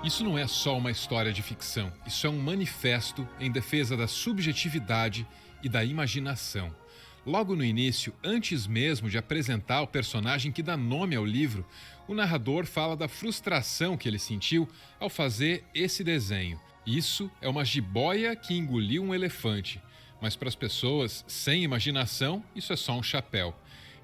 Isso não é só uma história de ficção, isso é um manifesto em defesa da subjetividade e da imaginação. Logo no início, antes mesmo de apresentar o personagem que dá nome ao livro, o narrador fala da frustração que ele sentiu ao fazer esse desenho. Isso é uma jiboia que engoliu um elefante, mas para as pessoas sem imaginação, isso é só um chapéu.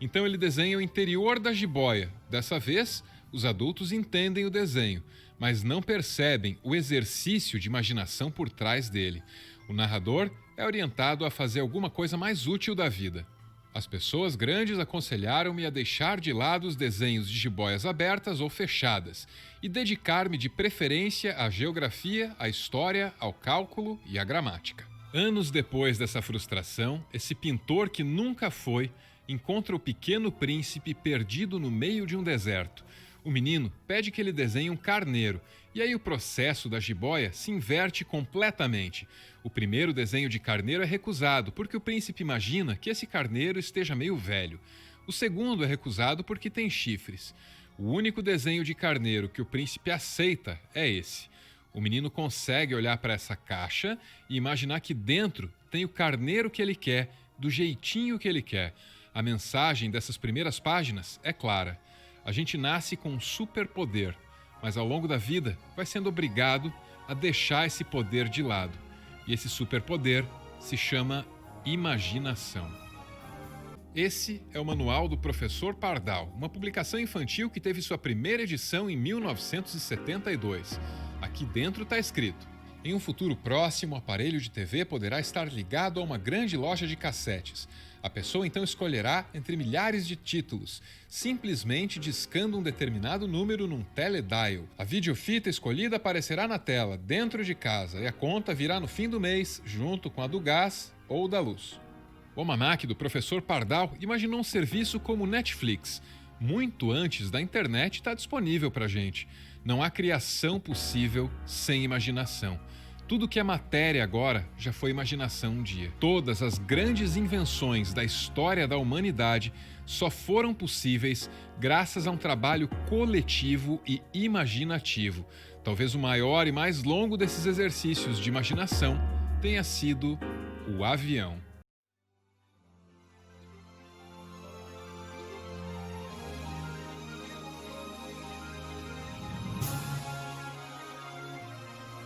Então ele desenha o interior da jiboia. Dessa vez, os adultos entendem o desenho, mas não percebem o exercício de imaginação por trás dele. O narrador é orientado a fazer alguma coisa mais útil da vida. As pessoas grandes aconselharam-me a deixar de lado os desenhos de jiboias abertas ou fechadas e dedicar-me de preferência à geografia, à história, ao cálculo e à gramática. Anos depois dessa frustração, esse pintor que nunca foi encontra o pequeno príncipe perdido no meio de um deserto. O menino pede que ele desenhe um carneiro, e aí o processo da jiboia se inverte completamente. O primeiro desenho de carneiro é recusado, porque o príncipe imagina que esse carneiro esteja meio velho. O segundo é recusado porque tem chifres. O único desenho de carneiro que o príncipe aceita é esse. O menino consegue olhar para essa caixa e imaginar que dentro tem o carneiro que ele quer, do jeitinho que ele quer. A mensagem dessas primeiras páginas é clara. A gente nasce com um superpoder, mas ao longo da vida vai sendo obrigado a deixar esse poder de lado. E esse superpoder se chama imaginação. Esse é o Manual do Professor Pardal, uma publicação infantil que teve sua primeira edição em 1972. Aqui dentro está escrito: em um futuro próximo, o aparelho de TV poderá estar ligado a uma grande loja de cassetes. A pessoa então escolherá entre milhares de títulos, simplesmente discando um determinado número num teledial. A videofita escolhida aparecerá na tela, dentro de casa, e a conta virá no fim do mês, junto com a do gás ou da luz. O almanaque do Professor Pardal imaginou um serviço como Netflix. Muito antes da internet está disponível para a gente. Não há criação possível sem imaginação. Tudo que é matéria agora já foi imaginação um dia. Todas as grandes invenções da história da humanidade só foram possíveis graças a um trabalho coletivo e imaginativo. Talvez o maior e mais longo desses exercícios de imaginação tenha sido o avião.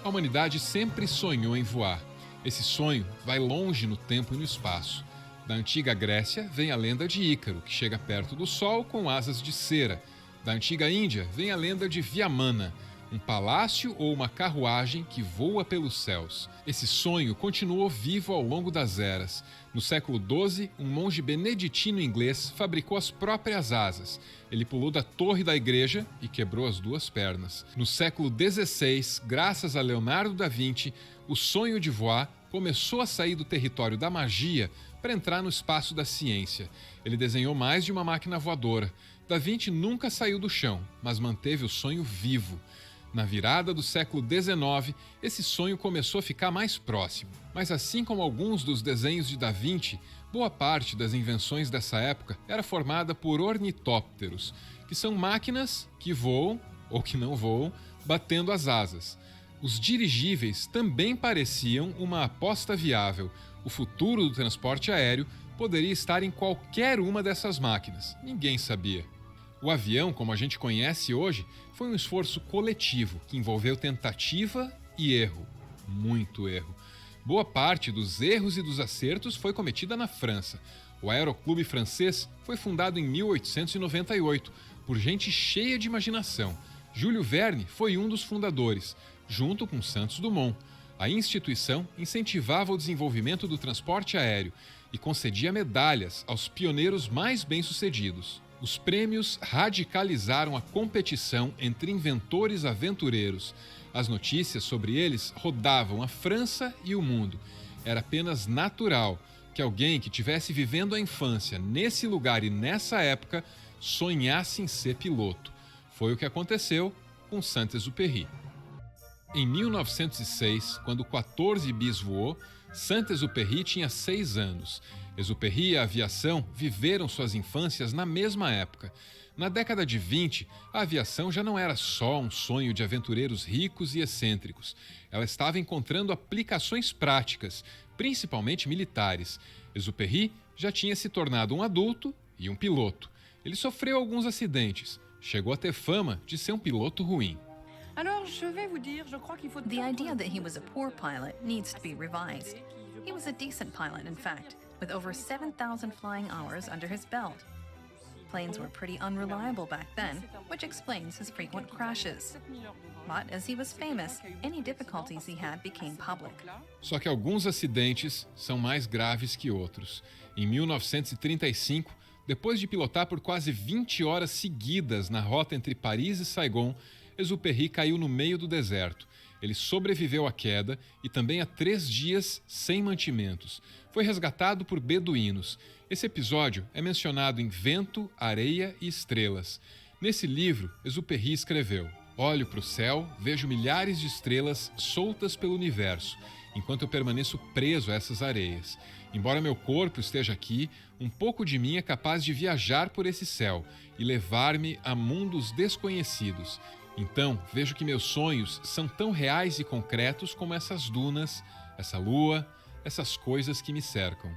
A humanidade sempre sonhou em voar. Esse sonho vai longe no tempo e no espaço. Da antiga Grécia vem a lenda de Ícaro, que chega perto do Sol com asas de cera. Da antiga Índia vem a lenda de Viamana, um palácio ou uma carruagem que voa pelos céus. Esse sonho continuou vivo ao longo das eras. No século XII, um monge beneditino inglês fabricou as próprias asas. Ele pulou da torre da igreja e quebrou as duas pernas. No século XVI, graças a Leonardo da Vinci, o sonho de voar começou a sair do território da magia para entrar no espaço da ciência. Ele desenhou mais de uma máquina voadora. Da Vinci nunca saiu do chão, mas manteve o sonho vivo. Na virada do século XIX, esse sonho começou a ficar mais próximo. Mas assim como alguns dos desenhos de Da Vinci, boa parte das invenções dessa época era formada por ornitópteros, que são máquinas que voam, ou que não voam, batendo as asas. Os dirigíveis também pareciam uma aposta viável. O futuro do transporte aéreo poderia estar em qualquer uma dessas máquinas. Ninguém sabia. O avião, como a gente conhece hoje, foi um esforço coletivo que envolveu tentativa e erro. Muito erro. Boa parte dos erros e dos acertos foi cometida na França. O Aeroclube francês foi fundado em 1898 por gente cheia de imaginação. Júlio Verne foi um dos fundadores, junto com Santos Dumont. A instituição incentivava o desenvolvimento do transporte aéreo e concedia medalhas aos pioneiros mais bem-sucedidos. Os prêmios radicalizaram a competição entre inventores aventureiros. As notícias sobre eles rodavam a França e o mundo. Era apenas natural que alguém que tivesse vivendo a infância nesse lugar e nessa época sonhasse em ser piloto. Foi o que aconteceu com Saint-Exupéry. Em 1906, quando 14 bis voou, Saint-Exupéry tinha 6 anos. Exupéry e a aviação viveram suas infâncias na mesma época. Na década de 20, a aviação já não era só um sonho de aventureiros ricos e excêntricos. Ela estava encontrando aplicações práticas, principalmente militares. Exupéry já tinha se tornado um adulto e um piloto. Ele sofreu alguns acidentes. Chegou a ter fama de ser um piloto ruim. The idea that he was a poor pilot needs to be revised. He was a decent pilot, in fact, with over 7,000 flying hours under his belt. Planes were pretty unreliable back then, which explains his frequent crashes. But as he was famous, any difficulties he had became public. Só que alguns acidentes são mais graves que outros. Em 1935, depois de pilotar por quase 20 horas seguidas na rota entre Paris e Saigon, Exupéry caiu no meio do deserto. Ele sobreviveu à queda e também a 3 dias sem mantimentos. Foi resgatado por beduínos. Esse episódio é mencionado em Vento, Areia e Estrelas. Nesse livro, Exupéry escreveu: "Olho para o céu, vejo milhares de estrelas soltas pelo universo, enquanto eu permaneço preso a essas areias. Embora meu corpo esteja aqui, um pouco de mim é capaz de viajar por esse céu e levar-me a mundos desconhecidos. Então, vejo que meus sonhos são tão reais e concretos como essas dunas, essa lua, essas coisas que me cercam."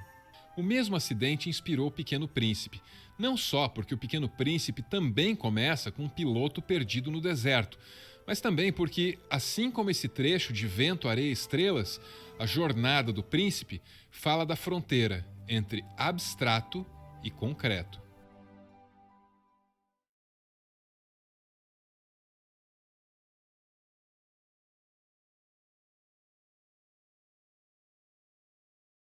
O mesmo acidente inspirou O Pequeno Príncipe, não só porque O Pequeno Príncipe também começa com um piloto perdido no deserto, mas também porque, assim como esse trecho de Vento, Areia e Estrelas, a jornada do príncipe fala da fronteira entre abstrato e concreto.